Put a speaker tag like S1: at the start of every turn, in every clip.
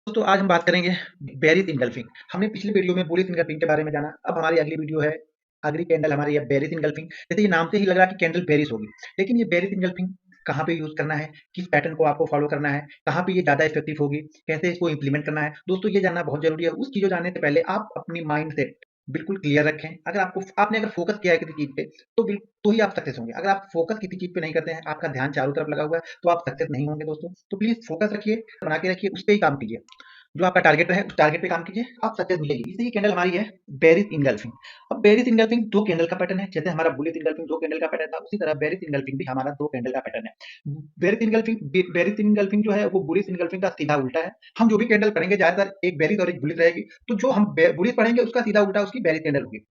S1: दोस्तों आज हम बात करेंगे बेरिस इनगल्फिंग। हमने पिछली वीडियो में बुलिस इनगल्फिंग के बारे में जाना। अब हमारी अगली वीडियो है अगली कैंडल हमारी है बेरिस इनगल्फिंग। जैसे ये नाम से ही लग रहा है कि कैंडल बेरिस होगी, लेकिन ये बेरिस इनगल्फिंग कहाँ पे यूज करना है, किस पैटर्न को आपको फॉलो करना है, कहाँ पे ये ज्यादा इफेक्टिव होगी, कैसे इसको इंप्लीमेंट करना है, दोस्तों ये जानना बहुत जरूरी है। उस चीजों जानने से पहले आप अपनी माइंड सेट बिल्कुल क्लियर रखें। अगर आपने अगर फोकस किया है किसी चीज पे तो ही आप सक्सेस होंगे। अगर आप फोकस किसी चीज पे नहीं करते हैं, आपका ध्यान चारों तरफ लगा हुआ है, तो आप सक्सेस नहीं होंगे दोस्तों। तो प्लीज फोकस रखिए, बना के रखिए, उस पर ही काम कीजिए। जो आपका टारगेट है उस टारगेट पे काम कीजिए, आप सक्सेस मिलेगी। इसलिए ये कैंडल हमारी है बेरिस इनगल्फिंग। अब बेरिस इनगल्फिंग दो कैंडल का पैटर्न है। जैसे हमारा बुलिस इनगल्फिंग दो कैंडल का पैटर्न था, उसी तरह बेरिस इनगल्फिंग भी हमारा दो कैंडल का पैटर्न है। बेरिस इनगल्फिंग जो है वो बुलिस इनगल्फिंग का सीधा उल्टा है। हम जो भी कैंडल पढ़ेंगे ज्यादातर एक बेरिस और एक बुलिस रहेगी, तो जो हम बुलिस पढ़ेंगे उसका सीधा उल्टा उसकी बेरिस कैंडल होगी।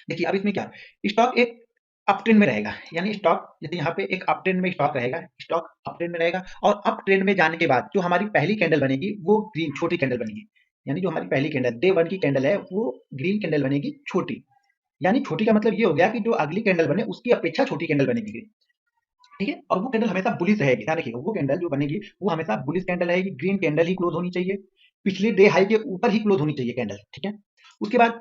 S1: देखिए अब इसमें क्या, स्टॉक एक अप ट्रेंड में रहेगा, यानी स्टॉक जैसे यहाँ पे एक अप ट्रेंड में स्टॉक रहेगा, स्टॉक अप ट्रेंड में रहेगा, और अप ट्रेंड में जाने के बाद जो हमारी पहली कैंडल बनेगी वो ग्रीन छोटी कैंडल बनेगी। यानी जो हमारी पहली कैंडल डे वन की कैंडल है वो ग्रीन कैंडल बनेगी छोटी। यानी छोटी का मतलब ये हो गया कि जो अगली कैंडल बने उसकी अपेक्षा छोटी कैंडल बनेगी ग्रीन। ठीक है, और वो कैंडल हमेशा बुलिश रहेगी। ध्यान रखिएगा, वो कैंडल जो बनेगी वो हमेशा बुलिश कैंडल रहेगी। ग्रीन कैंडल ही क्लोज होनी चाहिए, पिछले डे हाई के ऊपर ही क्लोज होनी चाहिए कैंडल। ठीक है, उसके बाद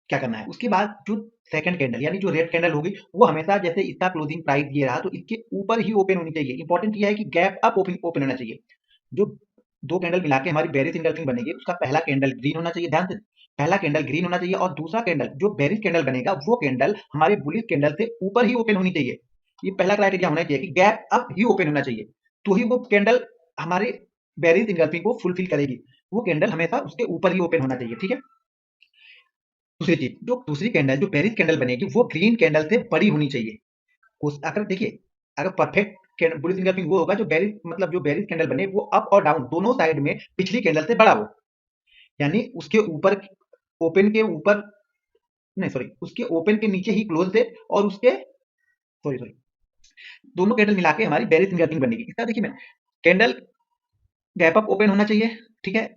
S1: क्या करना है, उसके बाद जो सेकंड कैंडल यानी जो रेड कैंडल होगी वो हमेशा जैसे इसका क्लोजिंग प्राइस ये रहा तो इसके ऊपर ही ओपन होनी चाहिए। इंपॉर्टेंट ये है कि गैप अप ओपन होना चाहिए। जो दो कैंडल मिला के हमारी बेरिस इंगल्फिंग बनेगी उसका पहला कैंडल ग्रीन होना चाहिए। ध्यान से, पहला कैंडल ग्रीन होना चाहिए, और दूसरा कैंडल जो बेरिस कैंडल बनेगा वो कैंडल हमारे बुलिस कैंडल से ऊपर ही ओपन होनी चाहिए। ये पहला क्राइटेरिया होना चाहिए कि गैप अप ही ओपन होना चाहिए, तो ही वो कैंडल हमारे बेरिस इंगल्फिंग को फुलफिल करेगी। वो कैंडल हमेशा उसके ऊपर ही ओपन होना चाहिए। ठीक है, दूसरी चीज, जो दूसरी कैंडल जो बेरिस कैंडल बनेगी वो ग्रीन कैंडल से बड़ी होनी चाहिए। अगर देखिए, अगर परफेक्ट बुलिश इंगल्फिंग वो होगा जो बेरिस मतलब जो बेरिस कैंडल बने वो अप और डाउन दोनों साइड में पिछली कैंडल से बड़ा हो। यानी उसके ऊपर ओपन के ऊपर नहीं सॉरी उसके ओपन के नीचे ही क्लोज दे, और उसके सॉरी सॉरी दोनों कैंडल मिला के हमारी बेरिस इंगल्फिंग बनेगी। इसका देखिए मैं, कैंडल गैप अप ओपन होना चाहिए। ठीक है,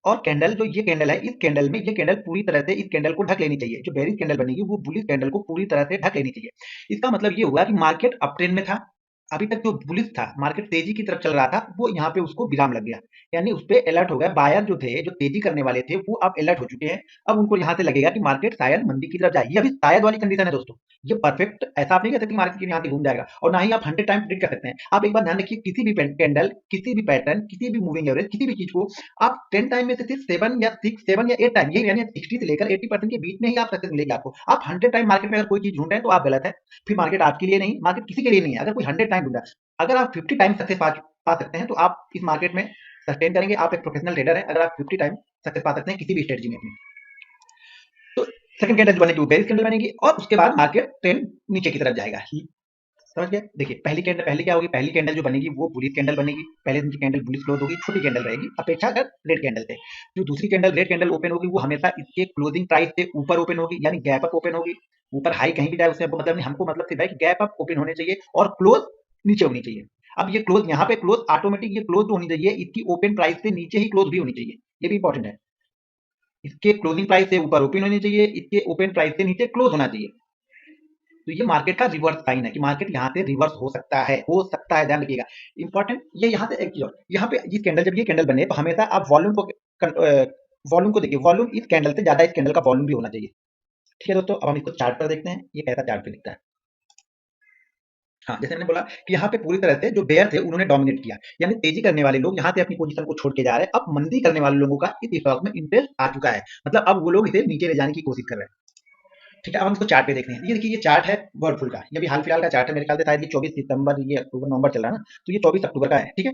S1: और कैंडल जो ये कैंडल है इस कैंडल में ये कैंडल पूरी तरह से इस कैंडल को ढक लेनी चाहिए। जो बेरिस कैंडल बनेगी वो बुलिश कैंडल को पूरी तरह से ढक लेनी चाहिए। इसका मतलब ये हुआ कि मार्केट अप ट्रेंड में था, अभी तक जो बुलिश था मार्केट तेजी की तरफ चल रहा था, वो यहाँ पे उसको विराम लग गया। यानी उस पे अलर्ट हो गया। बायर जो थे जो तेजी करने वाले थे वो अब अलर्ट हो चुके हैं। अब उनको यहाँ से लगेगा कि मार्केट शायद मंदी की तरफ जाए। ये अभी शायद वाली कंडीशन है दोस्तों। ये परफेक्ट ऐसा आप नहीं कह सकते मार्केट यहाँ से घूम जाएगा, और ना ही आप 100 टाइम प्रिडिक्ट कर सकते हैं। आप एक बार ध्यान रखिए, किसी भी कैंडल, किसी भी पैटर्न, किसी भी मूविंग एवरेज, किसी भी चीज को आप 10 टाइम में से सिर्फ 7 या 8 टाइम, ये यानी 60 से लेकर 80% के बीच में ही आप सक्सेस मिलेगी आपको। आप 100 टाइम मार्केट में अगर कोई चीज ढूंढ रहे हैं तो आप गलत है। फिर मार्केट आपके लिए नहीं, मार्केट किसी के लिए नहीं है। अगर कोई 100 टाइम ढूंढा, अगर आप 50 टाइम सक्सेस पा सकते हैं तो आप इस मार्केट में सस्टेन करेंगे। आप एक प्रोफेशनल ट्रेडर है अगर आप 50 टाइम सक्सेस पा सकते हैं किसी भी स्ट्रेटजी में अपनी। तो सेकंड कैंडल जो बनेगी वो बेरिश कैंडल बनेगी, और उसके बाद मार्केट ट्रेंड नीचे की तरफ जाएगा। समझ गए? देखिए पहली कैंडल पहले क्या होगी, पहली कैंडल जो बनेगी वो बुलिश कैंडल बनेगी। पहले दिन की कैंडल बुलिश क्लोज होगी, छोटी कैंडल रहेगी अपेक्षा कर रेड कैंडल से। जो दूसरी कैंडल रेड कैंडल ओपन होगी वो हमेशा इसके क्लोजिंग प्राइस से ऊपर ओपन होगी, यानी गैप अप ओपन होगी। ऊपर हाई कहीं भी जाए उससे हमको मतलब नहीं, हमको मतलब सिर्फ है कि गैप अप ओपन होने चाहिए और क्लोज नीचे होनी चाहिए। अब ये क्लोज यहाँ पे क्लोज ऑटोमेटिक ये क्लोज होनी चाहिए, इसकी ओपन प्राइस से नीचे ही क्लोज भी होनी चाहिए। ये भी इंपॉर्टेंट है। इसके क्लोजिंग प्राइस से ऊपर ओपन होनी चाहिए, इसके ओपन प्राइस से नीचे क्लोज होना चाहिए। तो ये मार्केट का रिवर्स साइन है कि मार्केट यहाँ से रिवर्स हो सकता है, ध्यान रखिएगा। इंपॉर्टेंट ये यहाँ से एक चीज और, यहाँ पे इस कैंडल जब ये कैंडल बने तो हमेशा आप वॉल्यूम को देखिए। वॉल्यूम इस कैंडल से ज्यादा इस कैंडल का वॉल्यूम भी होना चाहिए। ठीक है दोस्तों, अब हम इसको चार्ट पर देखते हैं ये कैसा चार्ट पे दिखता है। हाँ, जैसे मैंने बोला कि यहाँ पे पूरी तरह से जो बेयर थे उन्होंने डोमिनेट किया, यानी तेजी करने वाले लोग यहाँ से अपनी पोजीशन को छोड़ के जा रहे हैं। अब मंदी करने वाले लोगों का इस स्टॉक में इंटरेस्ट आ चुका है, मतलब अब वो लोग इसे नीचे ले जाने की कोशिश कर रहे हैं। ठीक है, अब हम इसको चार्ट पे देखते हैं। ये देखिए, ये चार्ट है वर्लपुल का। ये भी हाल फिलहाल का चार्ट है, मेरे ख्याल से शायद ये 24 सितंबर, ये अक्टूबर नवंबर चल रहा है ना, तो ये 24 अक्टूबर का है। ठीक है,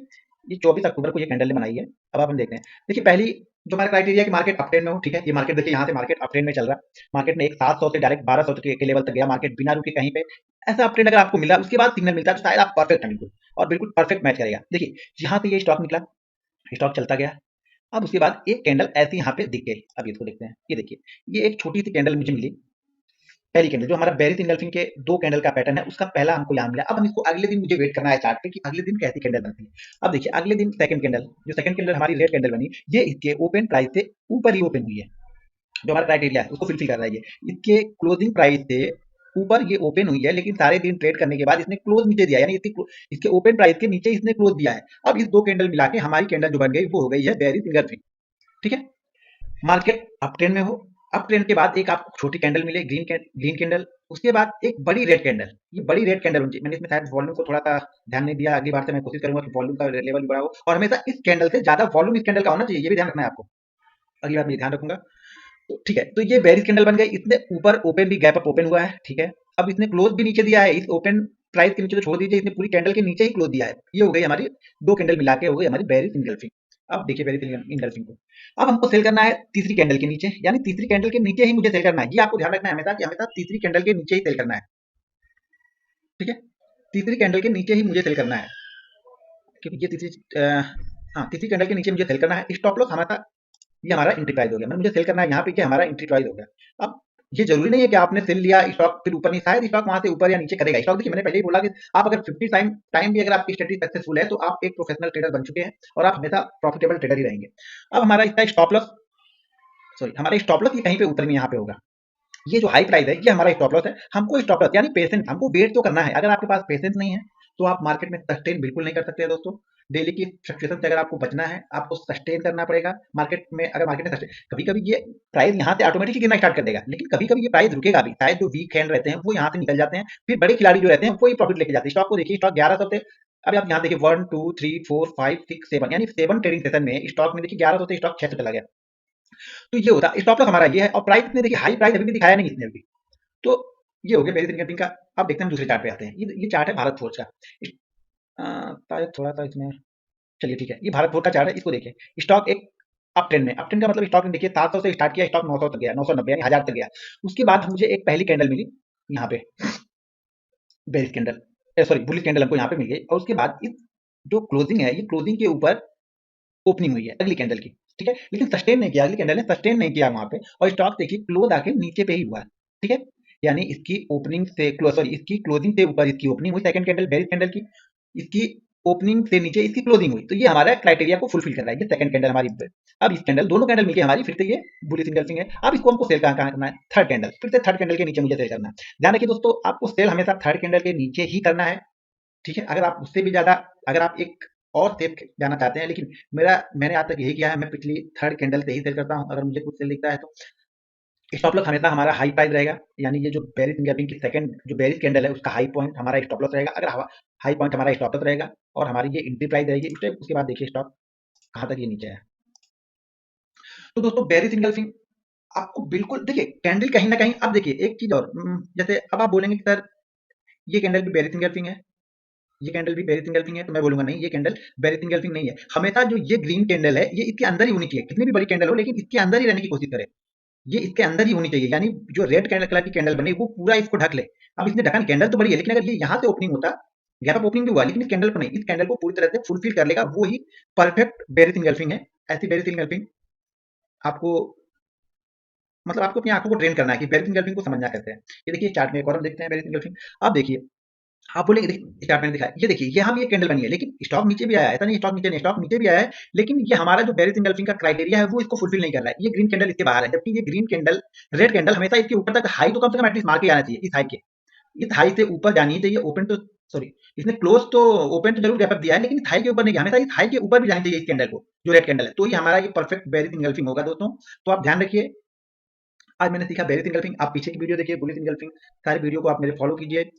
S1: ये 24 अक्टूबर को ये कैंडल ने बनाई है। अब आप हम देखते हैं, देखिए पहली जो हमारा क्राइटेरिया कि मार्केट अप ट्रेंड में हो। ठीक है, ये मार्केट देखिए यहाँ से मार्केट अप ट्रेंड में चल रहा है। मार्केट ने एक 700 से डायरेक्ट 1200 के लेवल तक गया, मार्केट बिना रुके कहीं पे। ऐसा अप ट्रेंड अगर आपको मिला उसके बाद सिग्नल मिलता है तो शायद आप परफेक्ट है बिल्कुल, और बिल्कुल परफेक्ट मैच करेगा। देखिए यहाँ से ये स्टॉक निकला, स्टॉक चलता गया। अब उसके बाद एक कैंडल ऐसी यहाँ पे दिख गई। अब इसको देखते हैं, ये देखिए ये एक छोटी सी कैंडल मुझे मिली। पहली कैंडल जो हमारा बेरिस इंगल्फिंग के दो कैंडल का पैटर्न है उसका पहला हमको यहाँ मिला। अब हम इसको अगले दिन मुझे वेट करना है चार्ट पे कि अगले दिन कैसी कैंडल बनती है। अब देखिए अगले दिन सेकंड कैंडल, जो सेकंड कैंडल हमारी रेड कैंडल बनी, ये इसके ओपन प्राइस से ऊपर ही ओपन हुई है। जो हमारा क्राइटेरिया है उसको फुलफिल कर रहा है। ये इसके क्लोजिंग प्राइस से ऊपर ये ओपन हुई है, लेकिन सारे दिन ट्रेड करने के बाद इसने क्लोज नीचे दिया, यानी इसके ओपन प्राइस के नीचे इसने क्लोज दिया है। अब इस दो कैंडल मिला के हमारी कैंडल जो बन गई वो हो गई है बेयरिश इंगल्फिंग। ठीक है, मार्केट अप ट्रेंड में हो, अप ट्रेंड के बाद एक आपको छोटी कैंडल मिले ग्रीन कैंडल, उसके बाद एक बड़ी रेड कैंडल। ये बड़ी रेड कैंडल होनी चाहिए। मैंने इसमें शायद वॉल्यूम को थोड़ा सा ध्यान नहीं दिया, अगली बार से मैं कोशिश करूंगा कि वॉल्यूम का लेवल भी बढ़ा हो, और हमेशा इस कैंडल से ज्यादा वॉल्यूम इस कैंडल का होना चाहिए, ये भी ध्यान रखना है आपको। अगली बार मैं ध्यान रखूंगा। तो ठीक है, तो ये बेरिश कैंडल बन गई, इसने ऊपर ओपन भी गैप अप ओपन हुआ है। ठीक है, अब इसने क्लोज भी नीचे दिया है, इस ओपन प्राइस के नीचे तो छोड़ दीजिए, इसने पूरी कैंडल के नीचे ही क्लोज दिया है। ये हो गई हमारी दो कैंडल मिला के हो गई हमारी बेरिश इंगल्फिंग। अब देखिए बेरिश इंगल्फिंग को अब हमको सेल करना है तीसरी कैंडल के नीचे, यानी तीसरी कैंडल के नीचे ही मुझे सेल करना है। ये आपको ध्यान रखना है हमेशा कि हमेशा तीसरी कैंडल के नीचे ही सेल करना है। ठीक है, तीसरी कैंडल के नीचे ही मुझे सेल करना है, क्योंकि ये तीसरी कैंडल के नीचे मुझे सेल करना है। स्टॉप लॉस हमारा, ये हमारा एंट्री प्राइस हो गया, मुझे सेल करना है यहाँ पे, ये हमारा एंट्री प्राइस हो गया। अब ये जरूरी नहीं है कि आपने सेल लिया स्टॉक फिर ऊपर नहीं, शायद स्टॉक वहां से ऊपर या नीचे करेगा। स्टॉक देखिए मैंने पहले ही बोला कि आप अगर 50 टाइम भी अगर आपकी स्ट्रेटजी सक्सेसफुल है तो आप एक प्रोफेशनल ट्रेडर बन चुके हैं और आप हमेशा प्रॉफिटेबल ट्रेडर ही रहेंगे। अब हमारा इसका स्टॉप लॉस, हमारा स्टॉप लॉस ये कहीं पे ऊपर में यहाँ पे होगा। ये जो हाई प्राइस है ये हमारा स्टॉप लॉस है। हमको स्टॉप लॉस यानी पेशेंस, हमको वेट तो करना है। अगर आपके पास पेशेंस नहीं है तो आप मार्केट में सस्टेन बिल्कुल नहीं कर सकते हैं दोस्तों। डेली की फ्लक्चुएशन से अगर आपको बचना है, आपको सस्टेन करना पड़ेगा मार्केट में। अगर मार्केट में सस्टेन, कभी कभी ये प्राइस यहाँ से ऑटोमेटिकली गिरना स्टार्ट कर देगा, लेकिन कभी कभी ये प्राइस रुकेगा भी। शायद जो वीक हैंड रहते हैं वो यहाँ से निकल जाते हैं, फिर बड़े खिलाड़ी जो रहते हैं वो ही प्रॉफिट लेके जाते हैं। स्टॉक को देखिए, स्टॉक 1100 से, अब आप यहाँ देखिए 1 2 3 4 5 6 7, यानी 7 ट्रेडिंग सेशन में स्टॉक में देखिए 1100 से स्टॉक 600 चला गया। तो ये होता स्टॉप लॉस हमारा ये है। और प्राइस ने देखिए हाई प्राइस अभी भी दिखाया नहीं इसने अभी। तो ये हो गया बेरिश इंगल्फिंग का। अब देखते हैं हम दूसरे चार्ट पे आते हैं। ये चार्ट है भारत फोर्ज का। शायद थोड़ा सा इसमें, चलिए ठीक है, ये भारत फोर्ज का चार्ट है, इसको देखिए। स्टॉक एक अप ट्रेंड में, अप ट्रेंड का मतलब स्टॉक ने देखिए 700 से स्टार्ट किया, स्टॉक 900 तक गया, 990 यानी 1000 तक गया। उसके बाद मुझे एक पहली कैंडल मिली यहाँ पे, bearish candle, sorry bullish candle हमको यहाँ पे मिल गई। और उसके बाद इस जो क्लोजिंग है, ये क्लोजिंग के ऊपर ओपनिंग हुई है अगली कैंडल की। ठीक है, लेकिन सस्टेन नहीं किया, अगली कैंडल ने सस्टेन नहीं किया वहां पे, और स्टॉक देखिए क्लोज आके नीचे पे ही हुआ। ठीक है, यानी इसकी ओपनिंग से इसकी क्लोजिंग से ऊपर इसकी ओपनिंग हुई सेकंड कैंडल बेरिश कैंडल की, इसकी ओपनिंग से नीचे इसकी क्लोजिंग हुई। तो ये हमारा क्राइटेरिया को फुलफिल कर रहा है, ये सेकंड कैंडल हमारी। अब इस कैंडल, दोनों कैंडल मिलकर हमारी फिर से ये बुलिश इंगल्फिंग है। अब इसको हमको सेल कहाँ करना है, थर्ड कैंडल, फिर से थर्ड कैंडल के नीचे मुझे सेल करना है। ध्यान रखिए दोस्तों, आपको सेल हमेशा थर्ड कैंडल के नीचे ही करना है। ठीक है, अगर आप उससे भी ज्यादा, अगर आप एक और सेफ जाना चाहते हैं, लेकिन मैंने आज तक यही किया है, मैं पिछली थर्ड कैंडल से ही सेल करता हूं। अगर मुझे कुछ सेल दिखता है तो स्टॉप लॉस हमेशा हमारा हाई प्राइस रहेगा, यानी ये जो बेरिश इंगल्फिंग की सेकंड जो बेरिश कैंडल है उसका हाई पॉइंट हमारा स्टॉप लॉस रहेगा। अगर हाई पॉइंट हमारा स्टॉप लॉस रहेगा और हमारी ये एंट्री प्राइस रहेगी, उसके बाद देखिए स्टॉक कहां तक ये नीचे है। तो दोस्तों बेरिश इंगल्फिंग आपको बिल्कुल देखिए, कैंडल कहीं ना कहीं, अब देखिए एक चीज और, जैसे अब आप बोलेंगे कि सर ये कैंडल भी बेरिश इंगल्फिंग है, ये कैंडल भी बेरिश इंगल्फिंग है, तो मैं बोलूंगा नहीं, ये कैंडल बेरिश इंगल्फिंग नहीं है। हमेशा जो ये ग्रीन कैंडल है ये इसके अंदर ही होनी चाहिए, कितनी भी बड़ी कैंडल हो लेकिन इसके अंदर ही रहने की कोशिश करें। ये इसके अंदर ही होनी चाहिए, यानी जो रेड कैंडल कलर की कैंडल बनी वो पूरा इसको ढक ले। अब इसने ढका, कैंडल तो बड़ी है, लेकिन अगर ये यहाँ से ओपनिंग होता, गैप अप ओपनिंग भी हुआ, लेकिन इस कैंडल को नहीं, इस कैंडल को पूरी तरह से फुलफिल कर लेगा, वो ही परफेक्ट बेरिश इंगल्फिंग है। ऐसी बेरिश इंगल्फिंग आपको, मतलब आपको अपनी आंखों को ट्रेन करना है कि बेरिश इंगल्फिंग को समझना कैसे है। ये देखिए चार्ट में एक और हम देखते हैं बेरिश इंगल्फिंग। अब देखिए, आप बोलेंगे देखिए चार्ट मैंने दिखाया, ये देखिए यहाँ भी एक कैंडल बनी है, लेकिन स्टॉक नीचे भी आया है, ऐसा नहीं स्टॉक नीचे नहीं, स्टॉक नीचे भी आया है, लेकिन ये हमारा जो बेरिश इंगल्फिंग का क्राइटेरिया है वो इसको फुलफिल नहीं कर रहा है। ये ग्रीन कैंडल इसके बाहर है, जबकि ये ग्रीन कैंडल, रेड कैंडल हमेशा इसके ऊपर तक हाई तो कम से कम एटलीस्ट मार के आना चाहिए। इस हाई से ऊपर जानी चाहिए। ओपन तो, सॉरी, इसने क्लोज तो, ओपन तो जरूर गैप अप दिया है, लेकिन इस हाई के ऊपर नहीं, हमेशा इस हाई के ऊपर भी जानी चाहिए इस कैंडल को, जो रेड कैंडल है। तो ये हमारा ये परफेक्ट बेरिश इंगल्फिंग होगा दोस्तों। तो आप ध्यान रखिए, आज मैंने सीखा बेरिश इंगल्फिंग। आप पीछे की वीडियो देखिए बुलिश इंगल्फिंग, सारी वीडियो को आप मेरे फॉलो कीजिए।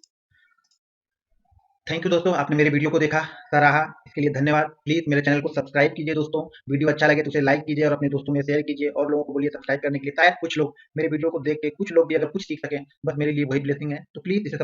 S1: थैंक यू दोस्तों, आपने मेरे वीडियो को देखा, सराहा, इसके लिए धन्यवाद। प्लीज मेरे चैनल को सब्सक्राइब कीजिए दोस्तों। वीडियो अच्छा लगे तो उसे लाइक कीजिए और अपने दोस्तों में शेयर कीजिए, और लोगों को बोलिए सब्सक्राइब करने के लिए। शायद कुछ लोग मेरे वीडियो को देख के, कुछ लोग भी अगर कुछ सीख सकें, बस मेरे लिए वही ब्लेसिंग है। तो प्लीज इसे